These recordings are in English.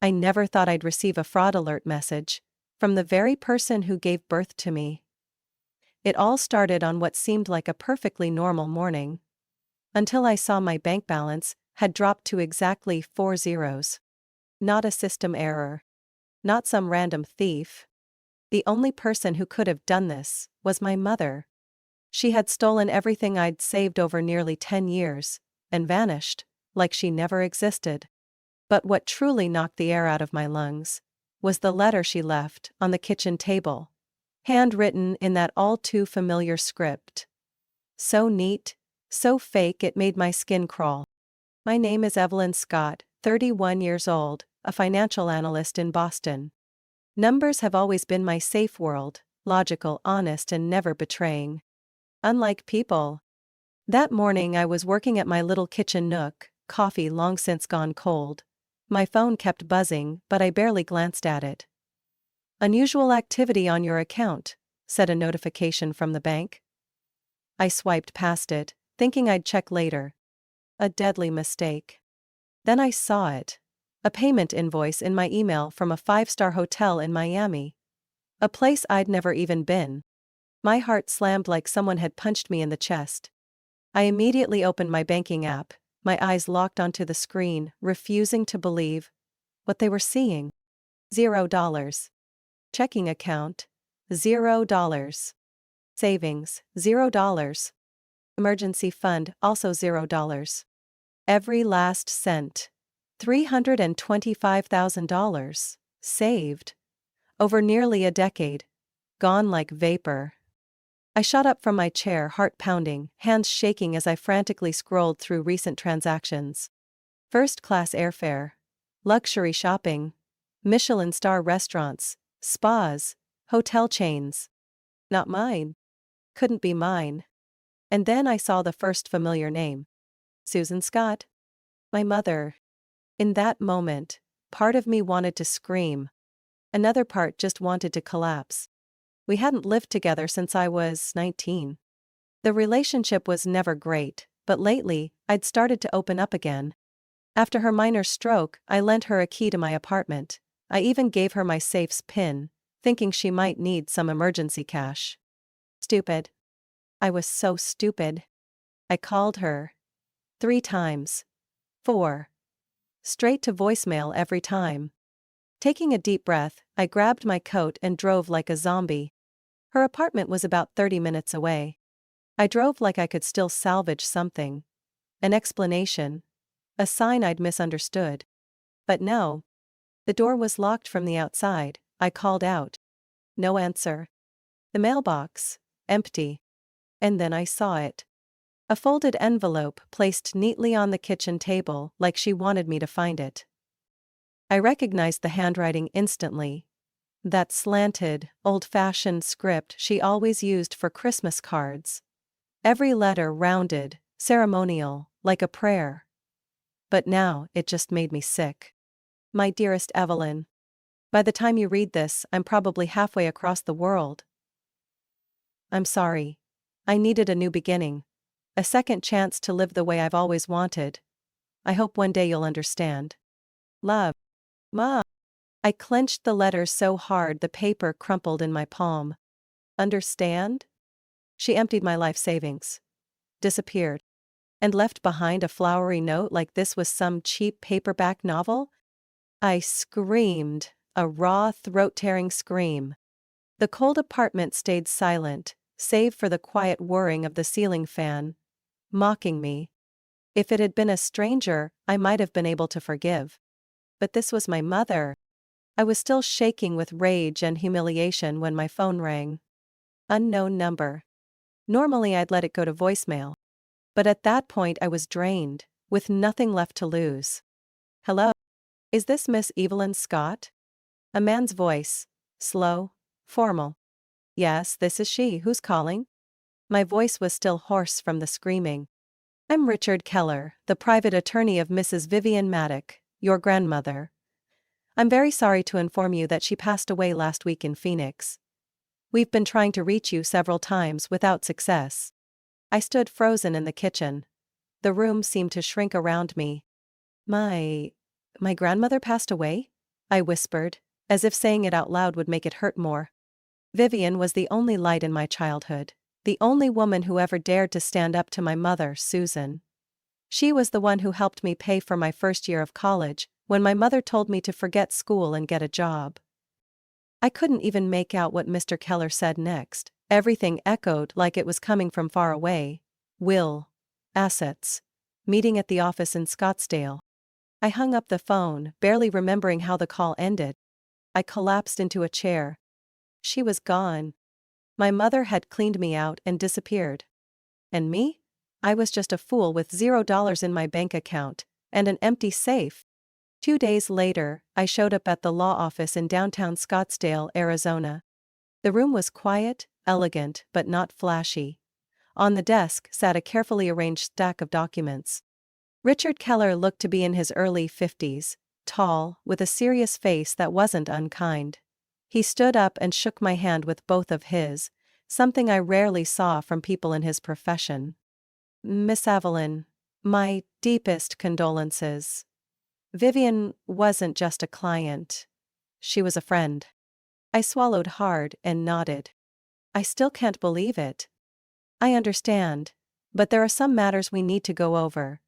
I never thought I'd receive a fraud alert message from the very person who gave birth to me. It all started on what seemed like a perfectly normal morning, until I saw my bank balance had dropped to exactly 4 zeros. Not a system error. Not some random thief. The only person who could have done this was my mother. She had stolen everything I'd saved over nearly 10 years, and vanished, like she never existed. But what truly knocked the air out of my lungs was the letter she left on the kitchen table, handwritten in that all-too-familiar script. So neat, so fake it made my skin crawl. My name is Evelyn Scott, 31 years old, a financial analyst in Boston. Numbers have always been my safe world, logical, honest, and never betraying. Unlike people. That morning I was working at my little kitchen nook, coffee long since gone cold. My phone kept buzzing, but I barely glanced at it. "Unusual activity on your account," said a notification from the bank. I swiped past it, thinking I'd check later. A deadly mistake. Then I saw it. A payment invoice in my email from a 5-star hotel in Miami. A place I'd never even been. My heart slammed like someone had punched me in the chest. I immediately opened my banking app, my eyes locked onto the screen, refusing to believe what they were seeing. $0. Checking account, $0. Savings, $0. Emergency fund, also $0. Every last cent. $325,000. Saved. Over nearly a decade. Gone like vapor. I shot up from my chair, heart pounding, hands shaking as I frantically scrolled through recent transactions. First-class airfare. Luxury shopping. Michelin-star restaurants. Spas. Hotel chains. Not mine. Couldn't be mine. And then I saw the first familiar name. Susan Scott. My mother. In that moment, part of me wanted to scream. Another part just wanted to collapse. We hadn't lived together since I was 19. The relationship was never great, but lately, I'd started to open up again. After her minor stroke, I lent her a key to my apartment. I even gave her my safe's PIN, thinking she might need some emergency cash. Stupid. I was so stupid. I called her 3 times. 4. Straight to voicemail every time. Taking a deep breath, I grabbed my coat and drove like a zombie. Her apartment was about 30 minutes away. I drove like I could still salvage something. An explanation. A sign I'd misunderstood. But no. The door was locked from the outside. I called out. No answer. The mailbox. Empty. And then I saw it. A folded envelope placed neatly on the kitchen table, like she wanted me to find it. I recognized the handwriting instantly. That slanted, old-fashioned script she always used for Christmas cards. Every letter rounded, ceremonial, like a prayer. But now, it just made me sick. My dearest Evelyn. By the time you read this, I'm probably halfway across the world. I'm sorry. I needed a new beginning. A second chance to live the way I've always wanted. I hope one day you'll understand. Love. Ma. I clenched the letters so hard the paper crumpled in my palm. Understand? She emptied my life savings. Disappeared. And left behind a flowery note like this was some cheap paperback novel? I screamed, a raw, throat-tearing scream. The cold apartment stayed silent, save for the quiet whirring of the ceiling fan. Mocking me. If it had been a stranger, I might have been able to forgive. But this was my mother. I was still shaking with rage and humiliation when my phone rang. Unknown number. Normally I'd let it go to voicemail. But at that point I was drained, with nothing left to lose. Hello? Is this Miss Evelyn Scott? A man's voice. Slow. Formal. Yes, this is she. Who's calling? My voice was still hoarse from the screaming. I'm Richard Keller, the private attorney of Mrs. Vivian Maddock, your grandmother. I'm very sorry to inform you that she passed away last week in Phoenix. We've been trying to reach you several times without success. I stood frozen in the kitchen. The room seemed to shrink around me. My grandmother passed away? I whispered, as if saying it out loud would make it hurt more. Vivian was the only light in my childhood, the only woman who ever dared to stand up to my mother, Susan. She was the one who helped me pay for my first year of college, when my mother told me to forget school and get a job. I couldn't even make out what Mr. Keller said next. Everything echoed like it was coming from far away. Will. Assets. Meeting at the office in Scottsdale. I hung up the phone, barely remembering how the call ended. I collapsed into a chair. She was gone. My mother had cleaned me out and disappeared. And me? I was just a fool with $0 in my bank account, and an empty safe. 2 days later, I showed up at the law office in downtown Scottsdale, Arizona. The room was quiet, elegant, but not flashy. On the desk sat a carefully arranged stack of documents. Richard Keller looked to be in his early 50s, tall, with a serious face that wasn't unkind. He stood up and shook my hand with both of his, something I rarely saw from people in his profession. Miss Evelyn, my deepest condolences. Vivian wasn't just a client. She was a friend. I swallowed hard and nodded. I still can't believe it. I understand, but there are some matters we need to go over.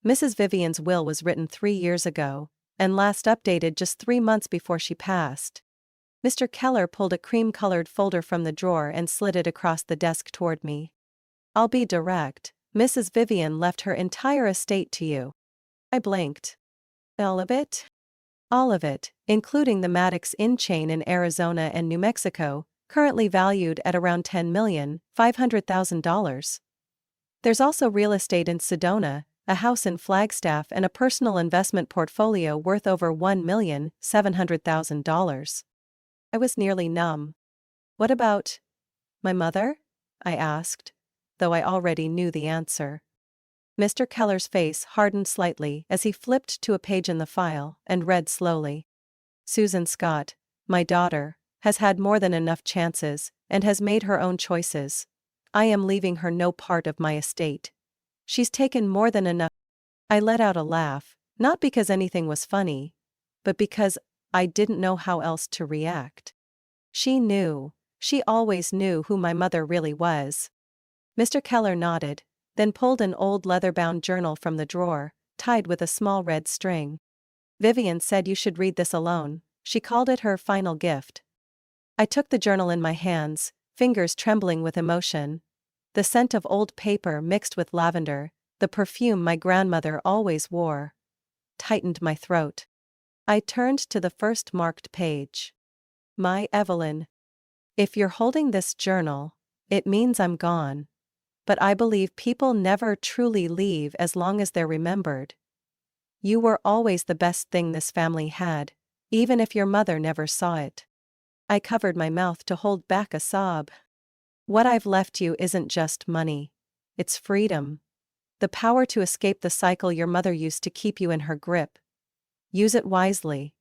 Mrs. Vivian's will was written 3 years ago, and last updated just 3 months before she passed. Mr. Keller pulled a cream-colored folder from the drawer and slid it across the desk toward me. I'll be direct. Mrs. Vivian left her entire estate to you. I blinked. All of it? All of it, including the Maddox Inn chain in Arizona and New Mexico, currently valued at around $10,500,000. There's also real estate in Sedona, a house in Flagstaff, and a personal investment portfolio worth over $1,700,000. I was nearly numb. What about my mother? I asked, though I already knew the answer. Mr. Keller's face hardened slightly as he flipped to a page in the file and read slowly. Susan Scott, my daughter, has had more than enough chances and has made her own choices. I am leaving her no part of my estate. She's taken more than enough. I let out a laugh, not because anything was funny, but because I didn't know how else to react. She knew. She always knew who my mother really was. Mr. Keller nodded, then pulled an old leather-bound journal from the drawer, tied with a small red string. Vivian said you should read this alone. She called it her final gift. I took the journal in my hands, fingers trembling with emotion. The scent of old paper mixed with lavender, the perfume my grandmother always wore, tightened my throat. I turned to the first marked page. My Evelyn. If you're holding this journal, it means I'm gone. But I believe people never truly leave as long as they're remembered. You were always the best thing this family had, even if your mother never saw it. I covered my mouth to hold back a sob. What I've left you isn't just money. It's freedom. The power to escape the cycle your mother used to keep you in her grip. Use it wisely.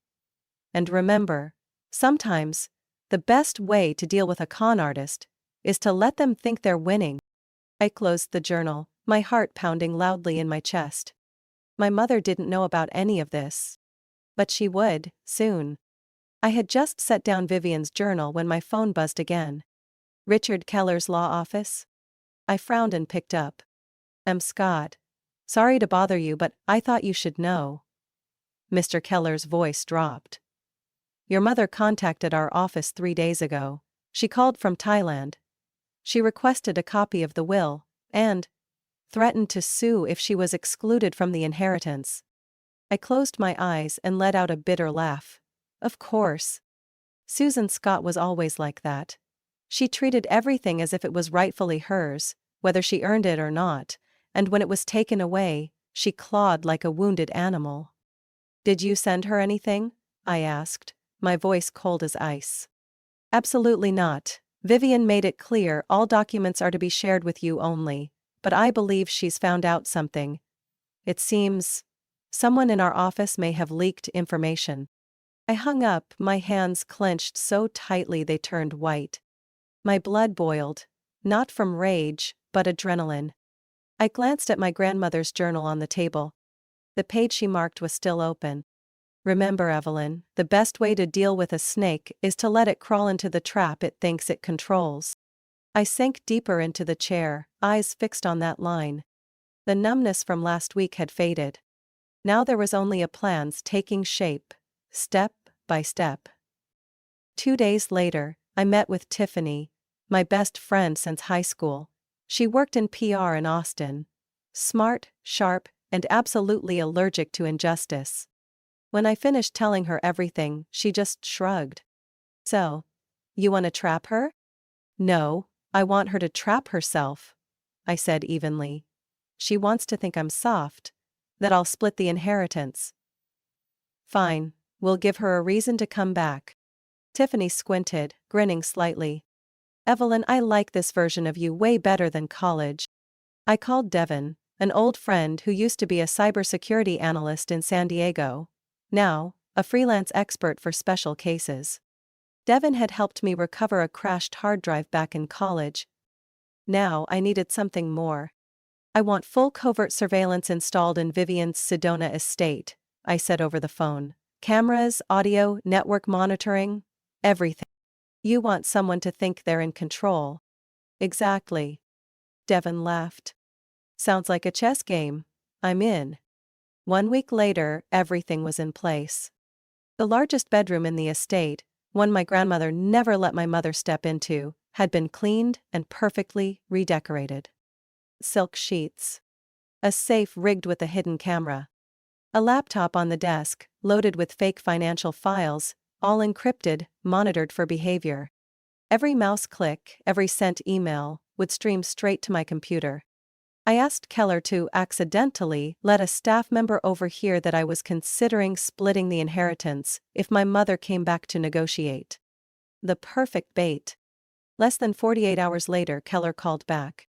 And remember, sometimes, the best way to deal with a con artist is to let them think they're winning. I closed the journal, my heart pounding loudly in my chest. My mother didn't know about any of this. But she would, soon. I had just set down Vivian's journal when my phone buzzed again. Richard Keller's law office? I frowned and picked up. Scott. Sorry to bother you, but I thought you should know. Mr. Keller's voice dropped. Your mother contacted our office 3 days ago. She called from Thailand. She requested a copy of the will, and threatened to sue if she was excluded from the inheritance. I closed my eyes and let out a bitter laugh. Of course. Susan Scott was always like that. She treated everything as if it was rightfully hers, whether she earned it or not, and when it was taken away, she clawed like a wounded animal. Did you send her anything? I asked, my voice cold as ice. Absolutely not. Vivian made it clear all documents are to be shared with you only, but I believe she's found out something. It seems someone in our office may have leaked information. I hung up, my hands clenched so tightly they turned white. My blood boiled, not from rage, but adrenaline. I glanced at my grandmother's journal on the table. The page she marked was still open. Remember, Evelyn, the best way to deal with a snake is to let it crawl into the trap it thinks it controls. I sank deeper into the chair, eyes fixed on that line. The numbness from last week had faded. Now there was only a plan taking shape, step by step. 2 days later, I met with Tiffany, my best friend since high school. She worked in PR in Austin. Smart, sharp, and absolutely allergic to injustice. When I finished telling her everything, she just shrugged. So, you want to trap her? No, I want her to trap herself, I said evenly. She wants to think I'm soft, that I'll split the inheritance. Fine, we'll give her a reason to come back. Tiffany squinted, grinning slightly. Evelyn, I like this version of you way better than college. I called Devin, an old friend who used to be a cybersecurity analyst in San Diego. Now, a freelance expert for special cases. Devin had helped me recover a crashed hard drive back in college. Now I needed something more. I want full covert surveillance installed in Vivian's Sedona estate, I said over the phone. Cameras, audio, network monitoring, everything. You want someone to think they're in control. Exactly. Devin laughed. Sounds like a chess game. I'm in. 1 week later, everything was in place. The largest bedroom in the estate, one my grandmother never let my mother step into, had been cleaned and perfectly redecorated. Silk sheets. A safe rigged with a hidden camera. A laptop on the desk, loaded with fake financial files, all encrypted, monitored for behavior. Every mouse click, every sent email, would stream straight to my computer. I asked Keller to accidentally let a staff member overhear that I was considering splitting the inheritance if my mother came back to negotiate. The perfect bait. Less than 48 hours later, Keller called back.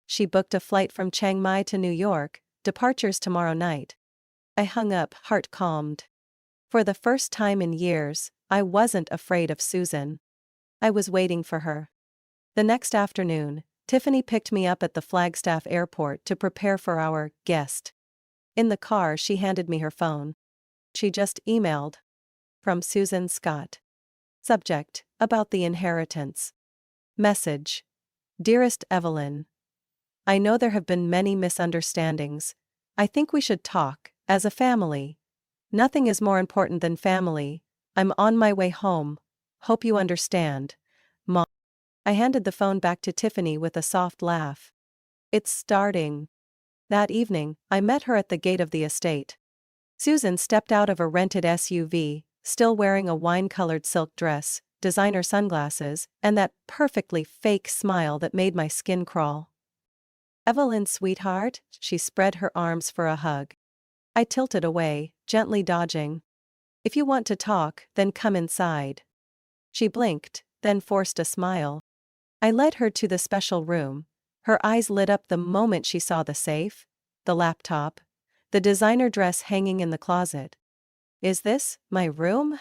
She booked a flight from Chiang Mai to New York, departures tomorrow night. I hung up, heart calmed. For the first time in years, I wasn't afraid of Susan. I was waiting for her. The next afternoon, Tiffany picked me up at the Flagstaff airport to prepare for our guest. In the car, she handed me her phone. She just emailed. From Susan Scott. Subject, about the inheritance. Message. Dearest Evelyn. I know there have been many misunderstandings. I think we should talk, as a family. Nothing is more important than family. I'm on my way home. Hope you understand. Mom. I handed the phone back to Tiffany with a soft laugh. It's starting. That evening, I met her at the gate of the estate. Susan stepped out of a rented SUV, still wearing a wine-colored silk dress, designer sunglasses, and that perfectly fake smile that made my skin crawl. Evelyn, sweetheart, she spread her arms for a hug. I tilted away, gently dodging. If you want to talk, then come inside. She blinked, then forced a smile. I led her to the special room. Her eyes lit up the moment she saw the safe, the laptop, the designer dress hanging in the closet. Is this my room?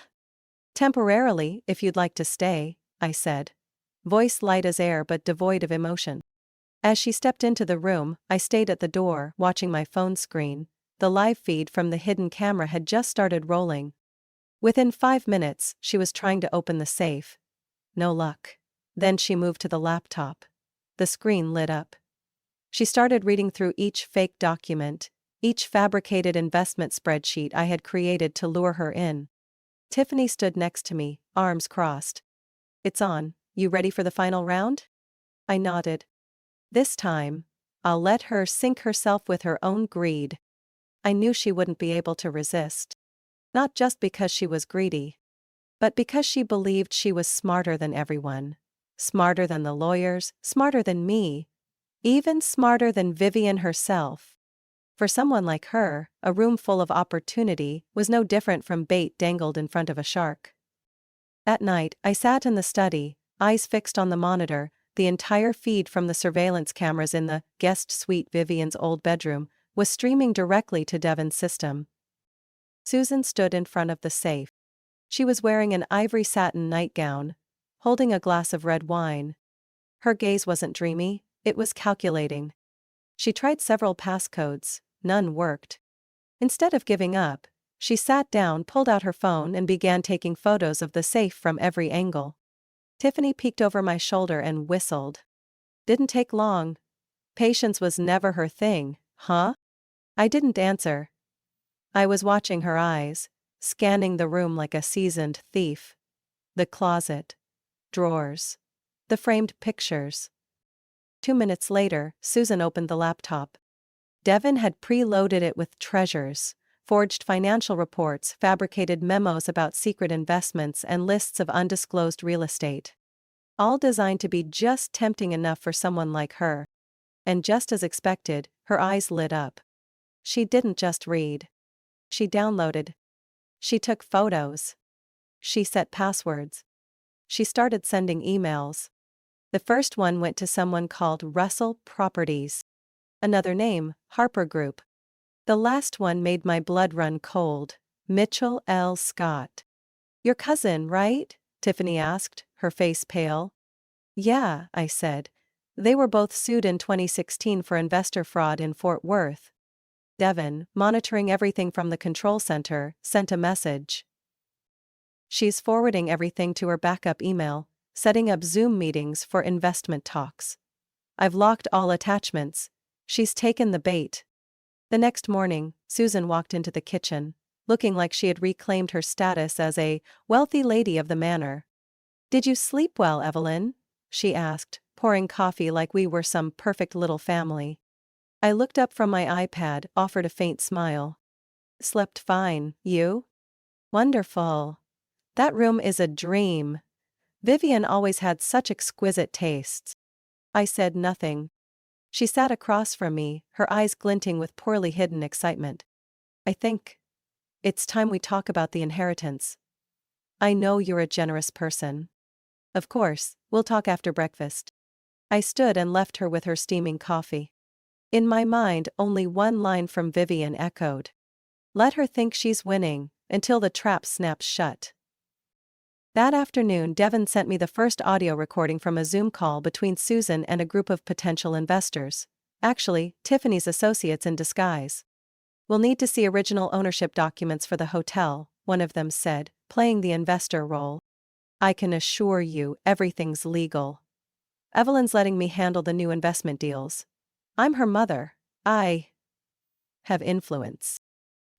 Temporarily, if you'd like to stay, I said. Voice light as air but devoid of emotion. As she stepped into the room, I stayed at the door, watching my phone screen. The live feed from the hidden camera had just started rolling. Within 5 minutes, she was trying to open the safe. No luck. Then she moved to the laptop. The screen lit up. She started reading through each fake document, each fabricated investment spreadsheet I had created to lure her in. Tiffany stood next to me, arms crossed. It's on. You ready for the final round? I nodded. This time, I'll let her sink herself with her own greed. I knew she wouldn't be able to resist. Not just because she was greedy, but because she believed she was smarter than everyone. Smarter than the lawyers, smarter than me, even smarter than Vivian herself. For someone like her, a room full of opportunity was no different from bait dangled in front of a shark. At night, I sat in the study, eyes fixed on the monitor. The entire feed from the surveillance cameras in the guest suite Vivian's old bedroom was streaming directly to Devin's system. Susan stood in front of the safe. She was wearing an ivory satin nightgown, holding a glass of red wine. Her gaze wasn't dreamy, it was calculating. She tried several passcodes, none worked. Instead of giving up, She sat down, pulled out her phone, and began taking photos of the safe from every angle. Tiffany peeked over my shoulder and whistled. Didn't take long. Patience was never her thing, huh? I didn't answer. I was watching her eyes, scanning the room like a seasoned thief. The closet. Drawers. The framed pictures. 2 minutes later, Susan opened the laptop. Devin had preloaded it with treasures, forged financial reports, fabricated memos about secret investments, and lists of undisclosed real estate. All designed to be just tempting enough for someone like her. And just as expected, her eyes lit up. She didn't just read. She downloaded. She took photos. She set passwords. She started sending emails. The first one went to someone called Russell Properties. Another name, Harper Group. The last one made my blood run cold. Mitchell L. Scott. Your cousin, right? Tiffany asked, her face pale. Yeah, I said. They were both sued in 2016 for investor fraud in Fort Worth. Devin, monitoring everything from the control center, sent a message. She's forwarding everything to her backup email, setting up Zoom meetings for investment talks. I've locked all attachments. She's taken the bait. The next morning, Susan walked into the kitchen, looking like she had reclaimed her status as a wealthy lady of the manor. Did you sleep well, Evelyn? She asked, pouring coffee like we were some perfect little family. I looked up from my iPad, offered a faint smile. Slept fine, you? Wonderful. That room is a dream. Vivian always had such exquisite tastes. I said nothing. She sat across from me, her eyes glinting with poorly hidden excitement. I think it's time we talk about the inheritance. I know you're a generous person. Of course, we'll talk after breakfast. I stood and left her with her steaming coffee. In my mind, only one line from Vivian echoed. Let her think she's winning, until the trap snaps shut. That afternoon, Devin sent me the first audio recording from a Zoom call between Susan and a group of potential investors. Actually, Tiffany's associates in disguise. We'll need to see original ownership documents for the hotel, one of them said, playing the investor role. I can assure you, everything's legal. Evelyn's letting me handle the new investment deals. I'm her mother. I have influence.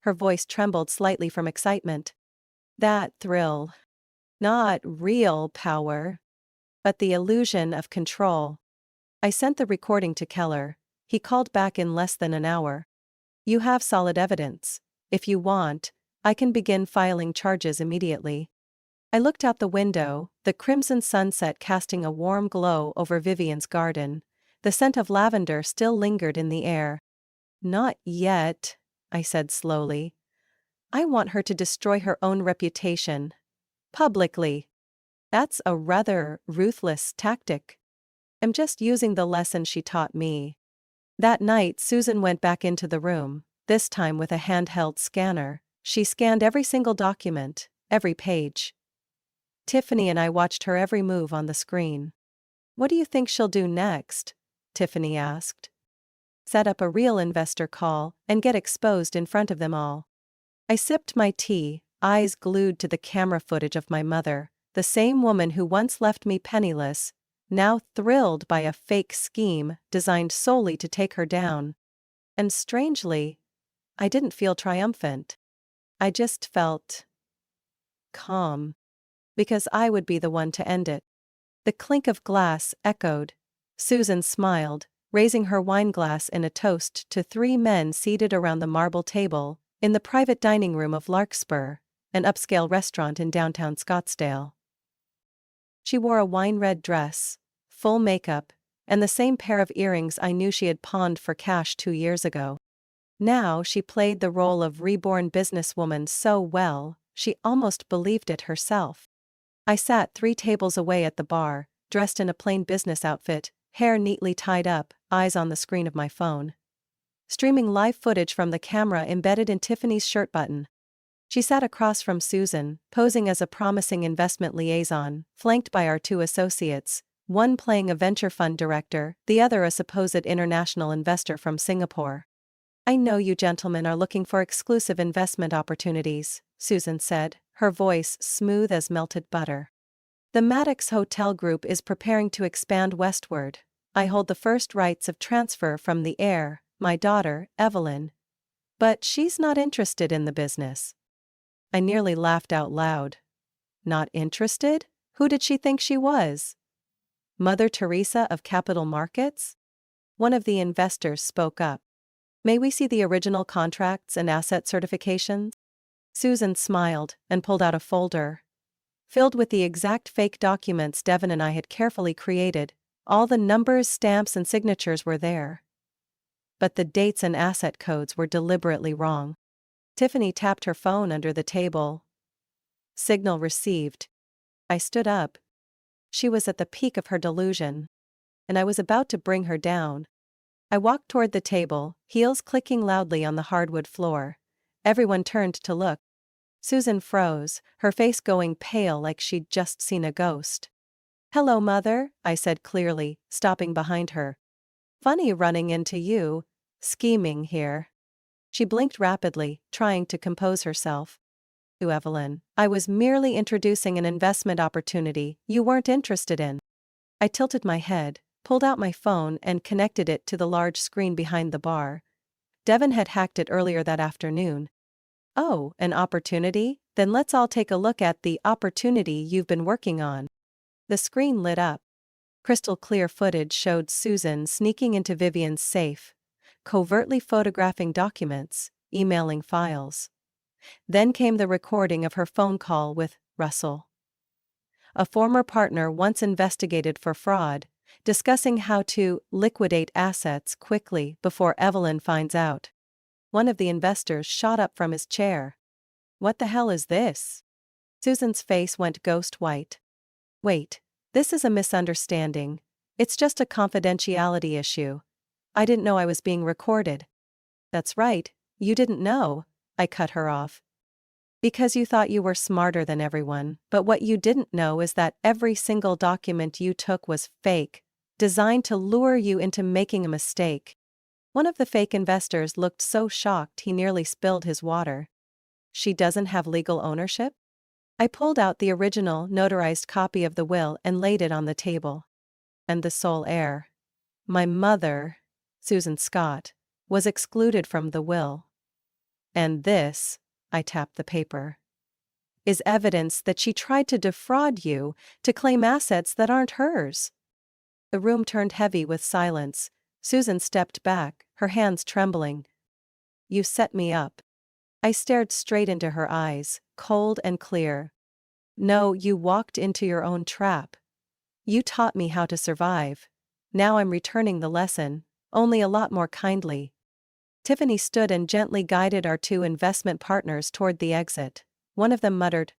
Her voice trembled slightly from excitement. That thrill. Not real power, but the illusion of control. I sent the recording to Keller. He called back in less than an hour. You have solid evidence. If you want, I can begin filing charges immediately. I looked out the window, the crimson sunset casting a warm glow over Vivian's garden. The scent of lavender still lingered in the air. Not yet, I said slowly. I want her to destroy her own reputation. Publicly. That's a rather ruthless tactic. I'm just using the lesson she taught me. That night, Susan went back into the room, this time with a handheld scanner. She scanned every single document, every page. Tiffany and I watched her every move on the screen. What do you think she'll do next? Tiffany asked. Set up a real investor call and get exposed in front of them all. I sipped my tea, eyes glued to the camera footage of my mother, the same woman who once left me penniless, now thrilled by a fake scheme designed solely to take her down. And strangely, I didn't feel triumphant. I just felt calm. Because I would be the one to end it. The clink of glass echoed. Susan smiled, raising her wineglass in a toast to 3 men seated around the marble table, in the private dining room of Larkspur, an upscale restaurant in downtown Scottsdale. She wore a wine-red dress, full makeup, and the same pair of earrings I knew she had pawned for cash 2 years ago. Now she played the role of reborn businesswoman so well, she almost believed it herself. I sat 3 tables away at the bar, dressed in a plain business outfit, hair neatly tied up, eyes on the screen of my phone. Streaming live footage from the camera embedded in Tiffany's shirt button. She sat across from Susan, posing as a promising investment liaison, flanked by our 2 associates, one playing a venture fund director, the other a supposed international investor from Singapore. I know you gentlemen are looking for exclusive investment opportunities, Susan said, her voice smooth as melted butter. The Maddox Hotel Group is preparing to expand westward. I hold the first rights of transfer from the heir, my daughter, Evelyn. But she's not interested in the business. I nearly laughed out loud. Not interested? Who did she think she was? Mother Teresa of capital markets? One of the investors spoke up. May we see the original contracts and asset certifications? Susan smiled and pulled out a folder. Filled with the exact fake documents Devon and I had carefully created, all the numbers, stamps, and signatures were there. But the dates and asset codes were deliberately wrong. Tiffany tapped her phone under the table. Signal received. I stood up. She was at the peak of her delusion, and I was about to bring her down. I walked toward the table, heels clicking loudly on the hardwood floor. Everyone turned to look. Susan froze, her face going pale like she'd just seen a ghost. "Hello, Mother," I said clearly, stopping behind her. "Funny running into you. Scheming here." She blinked rapidly, trying to compose herself. "To Evelyn, I was merely introducing an investment opportunity you weren't interested in." I tilted my head, pulled out my phone and connected it to the large screen behind the bar. Devon had hacked it earlier that afternoon. "Oh, an opportunity? Then let's all take a look at the opportunity you've been working on." The screen lit up. Crystal clear footage showed Susan sneaking into Vivian's safe, covertly photographing documents, emailing files. Then came the recording of her phone call with Russell, a former partner once investigated for fraud, discussing how to liquidate assets quickly before Evelyn finds out. One of the investors shot up from his chair. "What the hell is this?" Susan's face went ghost white. "Wait, this is a misunderstanding. It's just a confidentiality issue. I didn't know I was being recorded." "That's right, you didn't know," I cut her off. "Because you thought you were smarter than everyone, but what you didn't know is that every single document you took was fake, designed to lure you into making a mistake." One of the fake investors looked so shocked he nearly spilled his water. "She doesn't have legal ownership?" I pulled out the original notarized copy of the will and laid it on the table. "And the sole heir, my mother, Susan Scott, was excluded from the will. And this," I tapped the paper, "is evidence that she tried to defraud you to claim assets that aren't hers." The room turned heavy with silence. Susan stepped back, her hands trembling. "You set me up." I stared straight into her eyes, cold and clear. "No, you walked into your own trap. You taught me how to survive. Now I'm returning the lesson, only a lot more kindly." Tiffany stood and gently guided our two investment partners toward the exit. One of them muttered,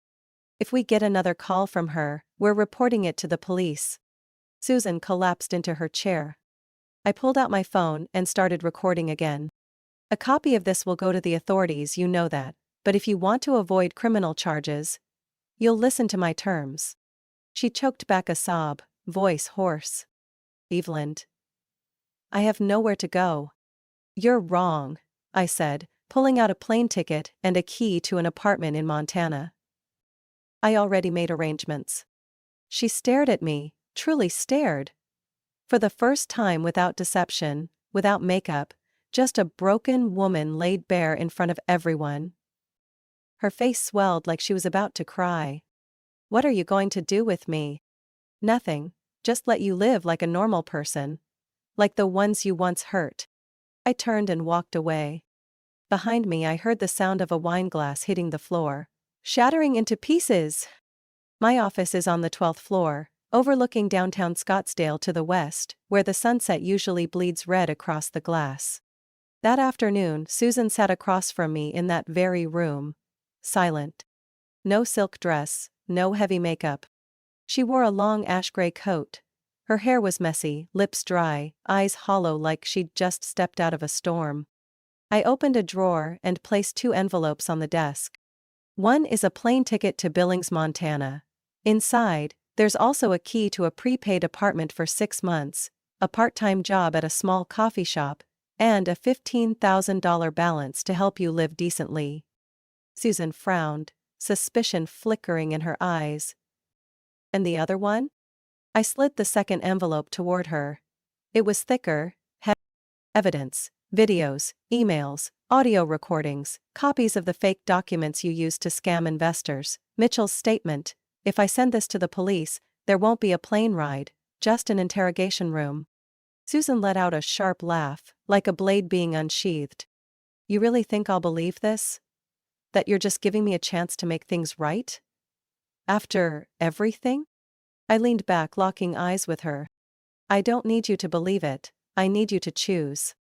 "If we get another call from her, we're reporting it to the police." Susan collapsed into her chair. I pulled out my phone and started recording again. "A copy of this will go to the authorities, you know that, but if you want to avoid criminal charges, you'll listen to my terms." She choked back a sob, voice hoarse. "Evelyn, I have nowhere to go." "You're wrong," I said, pulling out a plane ticket and a key to an apartment in Montana. "I already made arrangements." She stared at me, truly stared. For the first time, without deception, without makeup, just a broken woman laid bare in front of everyone. Her face swelled like she was about to cry. "What are you going to do with me?" "Nothing, just let you live like a normal person. Like the ones you once hurt." I turned and walked away. Behind me I heard the sound of a wine glass hitting the floor, shattering into pieces. My office is on the 12th floor, overlooking downtown Scottsdale to the west, where the sunset usually bleeds red across the glass. That afternoon, Susan sat across from me in that very room. Silent. No silk dress, no heavy makeup. She wore a long ash-gray coat. Her hair was messy, lips dry, eyes hollow like she'd just stepped out of a storm. I opened a drawer and placed 2 envelopes on the desk. One is a plane ticket to Billings, Montana. Inside, there's also a key to a prepaid apartment for 6 months, a part-time job at a small coffee shop, And a $15,000 balance to help you live decently. Susan frowned, suspicion flickering in her eyes. And the other one? I slid the second envelope toward her. It was thicker, evidence, videos, emails, audio recordings, copies of the fake documents you used to scam investors. Mitchell's statement: if I send this to the police, there won't be a plane ride, just an interrogation room. Susan let out a sharp laugh, like a blade being unsheathed. You really think I'll believe this? That you're just giving me a chance to make things right? After everything? I leaned back, locking eyes with her. I don't need you to believe it, I need you to choose.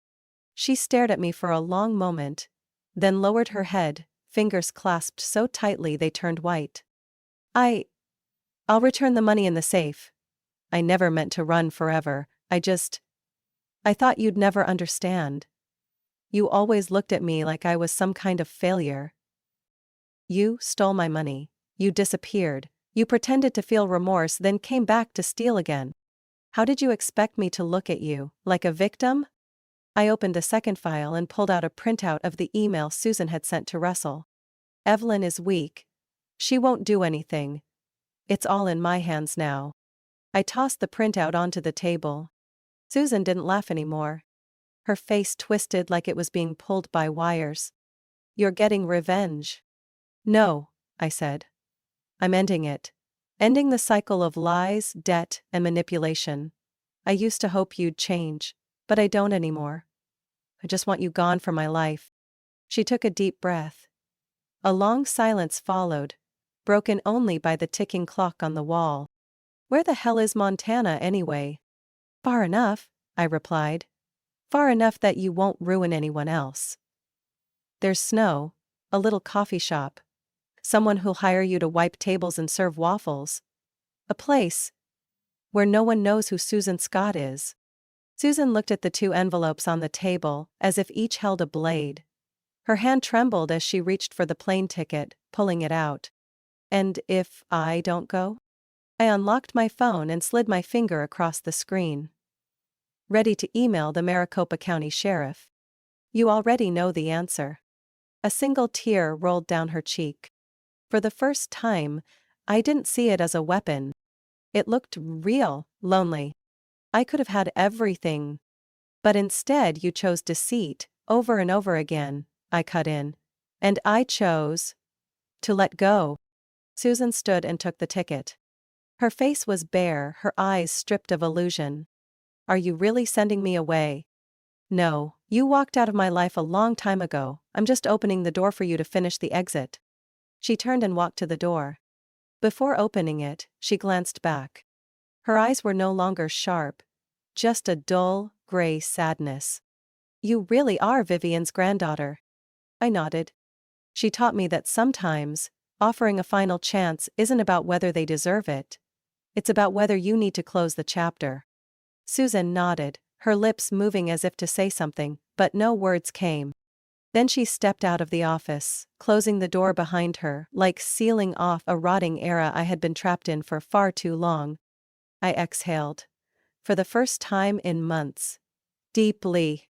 She stared at me for a long moment, then lowered her head, fingers clasped so tightly they turned white. I'll return the money in the safe. I never meant to run forever, I thought you'd never understand. You always looked at me like I was some kind of failure. You stole my money, you disappeared, you pretended to feel remorse, then came back to steal again. How did you expect me to look at you, like a victim? I opened a second file and pulled out a printout of the email Susan had sent to Russell. Evelyn is weak. She won't do anything. It's all in my hands now. I tossed the printout onto the table. Susan didn't laugh anymore. Her face twisted like it was being pulled by wires. You're getting revenge. No, I said. I'm ending it. Ending the cycle of lies, debt, and manipulation. I used to hope you'd change, but I don't anymore. I just want you gone from my life. She took a deep breath. A long silence followed, broken only by the ticking clock on the wall. Where the hell is Montana anyway? Far enough, I replied. Far enough that you won't ruin anyone else. There's snow, a little coffee shop. Someone who'll hire you to wipe tables and serve waffles. A place where no one knows who Susan Scott is. Susan looked at the two envelopes on the table, as if each held a blade. Her hand trembled as she reached for the plane ticket, pulling it out. And if I don't go? I unlocked my phone and slid my finger across the screen. Ready to email the Maricopa County Sheriff. You already know the answer. A single tear rolled down her cheek. For the first time, I didn't see it as a weapon. It looked real, lonely. I could have had everything. But instead you chose deceit, over and over again, I cut in. And I chose to let go. Susan stood and took the ticket. Her face was bare, her eyes stripped of illusion. Are you really sending me away? No, you walked out of my life a long time ago, I'm just opening the door for you to finish the exit. She turned and walked to the door. Before opening it, she glanced back. Her eyes were no longer sharp, just a dull, gray sadness. You really are Vivian's granddaughter. I nodded. She taught me that sometimes, offering a final chance isn't about whether they deserve it. It's about whether you need to close the chapter. Susan nodded, her lips moving as if to say something, but no words came. Then she stepped out of the office, closing the door behind her, like sealing off a rotting era I had been trapped in for far too long. I exhaled. For the first time in months. Deeply.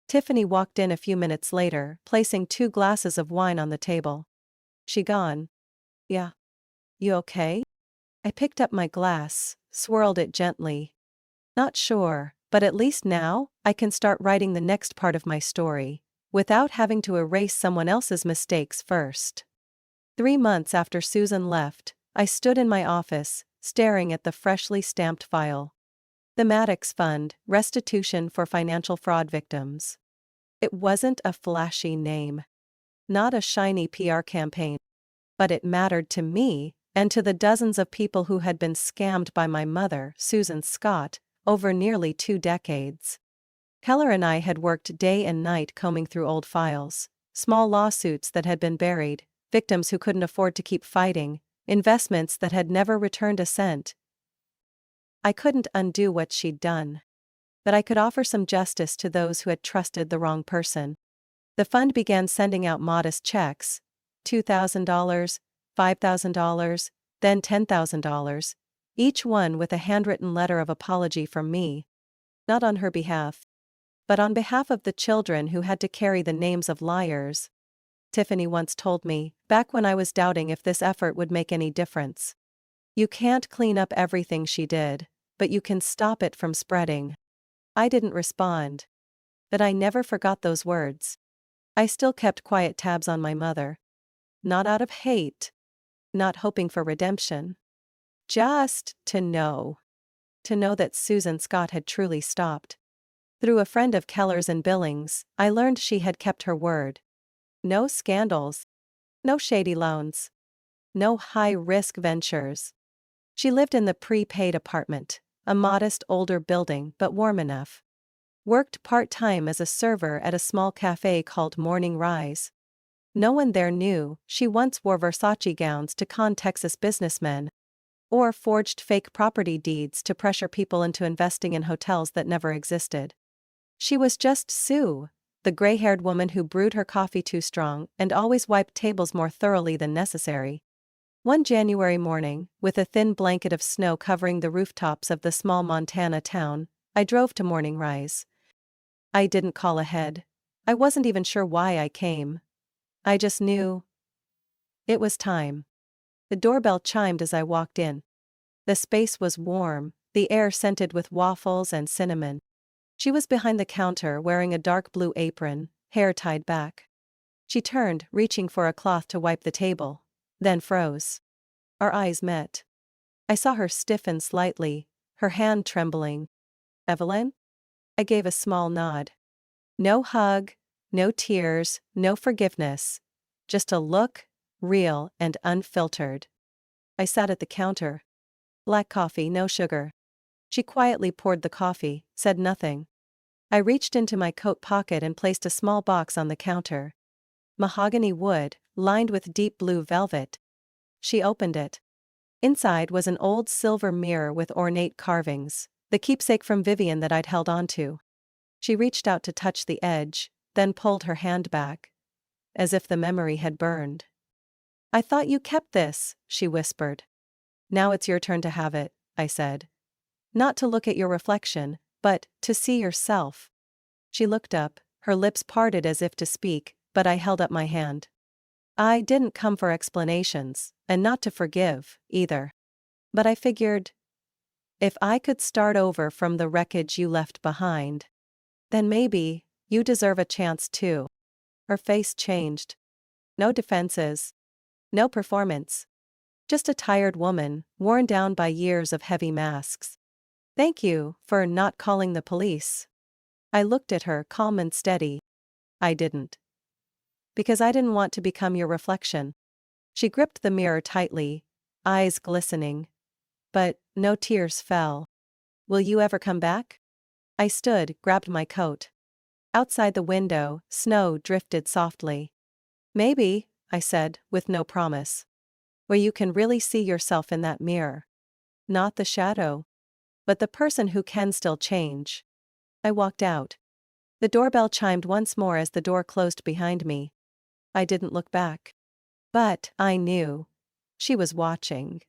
Tiffany walked in a few minutes later, placing 2 glasses of wine on the table. She gone? Yeah. You okay? I picked up my glass, swirled it gently. Not sure, but at least now, I can start writing the next part of my story, without having to erase someone else's mistakes first. 3 months after Susan left, I stood in my office, staring at the freshly stamped file. The Maddox Fund, Restitution for Financial Fraud Victims. It wasn't a flashy name. Not a shiny PR campaign. But it mattered to me, and to the dozens of people who had been scammed by my mother, Susan Scott, over nearly 2 decades. Keller and I had worked day and night combing through old files, small lawsuits that had been buried, victims who couldn't afford to keep fighting, investments that had never returned a cent. I couldn't undo what she'd done. But I could offer some justice to those who had trusted the wrong person. The fund began sending out modest checks, $2,000, $5,000, then $10,000, each one with a handwritten letter of apology from me. Not on her behalf. but on behalf of the children who had to carry the names of liars. Tiffany once told me, back when I was doubting if this effort would make any difference. You can't clean up everything she did, but you can stop it from spreading. I didn't respond. But I never forgot those words. I still kept quiet tabs on my mother. Not out of hate. Not hoping for redemption. Just to know. To know that Susan Scott had truly stopped. Through a friend of Keller's in Billings, I learned she had kept her word. No scandals. No shady loans. No high-risk ventures. She lived in the prepaid apartment, a modest older building but warm enough. Worked part-time as a server at a small cafe called Morning Rise. No one there knew she once wore Versace gowns to con Texas businessmen, or forged fake property deeds to pressure people into investing in hotels that never existed. She was just Sue, the gray-haired woman who brewed her coffee too strong and always wiped tables more thoroughly than necessary. One January morning, with a thin blanket of snow covering the rooftops of the small Montana town, I drove to Morning Rise. I didn't call ahead. I wasn't even sure why I came. I just knew it was time. The doorbell chimed as I walked in. The space was warm, the air scented with waffles and cinnamon. She was behind the counter wearing a dark blue apron, hair tied back. She turned, reaching for a cloth to wipe the table, then froze. Our eyes met. I saw her stiffen slightly, her hand trembling. Evelyn? I gave a small nod. No hug, no tears, no forgiveness. Just a look, real and unfiltered. I sat at the counter. Black coffee, no sugar. She quietly poured the coffee, said nothing. I reached into my coat pocket and placed a small box on the counter. Mahogany wood, lined with deep blue velvet. She opened it. Inside was an old silver mirror with ornate carvings, the keepsake from Vivian that I'd held onto. She reached out to touch the edge, then pulled her hand back, as if the memory had burned. I thought you kept this, she whispered. Now it's your turn to have it, I said. Not to look at your reflection, but to see yourself. She looked up, her lips parted as if to speak, but I held up my hand. I didn't come for explanations, and not to forgive, either. But I figured, if I could start over from the wreckage you left behind, then maybe you deserve a chance too. Her face changed. No defenses. No performance. Just a tired woman, worn down by years of heavy masks. Thank you for not calling the police. I looked at her, calm and steady. I didn't. Because I didn't want to become your reflection. She gripped the mirror tightly, eyes glistening. But no tears fell. Will you ever come back? I stood, grabbed my coat. Outside the window, snow drifted softly. Maybe, I said, with no promise. Where you can really see yourself in that mirror. Not the shadow, but the person who can still change. I walked out. The doorbell chimed once more as the door closed behind me. I didn't look back. But I knew. She was watching.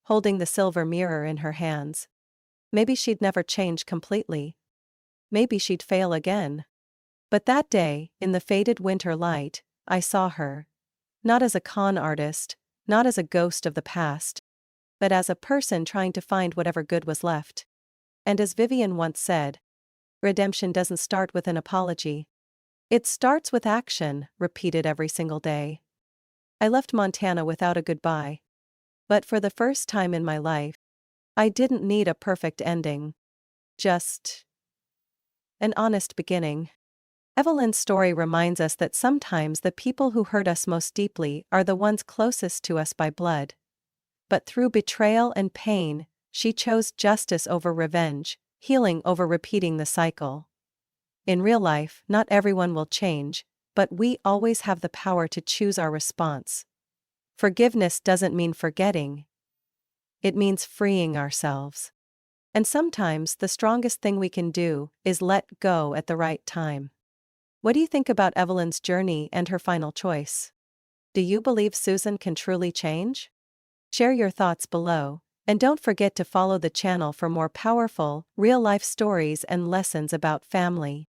Holding the silver mirror in her hands. Maybe she'd never change completely. Maybe she'd fail again. But that day, in the faded winter light, I saw her. Not as a con artist, not as a ghost of the past, but as a person trying to find whatever good was left. And as Vivian once said, redemption doesn't start with an apology. It starts with action, repeated every single day. I left Montana without a goodbye. But for the first time in my life, I didn't need a perfect ending. Just an honest beginning. Evelyn's story reminds us that sometimes the people who hurt us most deeply are the ones closest to us by blood. But through betrayal and pain, she chose justice over revenge, healing over repeating the cycle. In real life, not everyone will change, but we always have the power to choose our response. Forgiveness doesn't mean forgetting. It means freeing ourselves. And sometimes the strongest thing we can do is let go at the right time. What do you think about Evelyn's journey and her final choice? Do you believe Susan can truly change? Share your thoughts below, and don't forget to follow the channel for more powerful, real-life stories and lessons about family.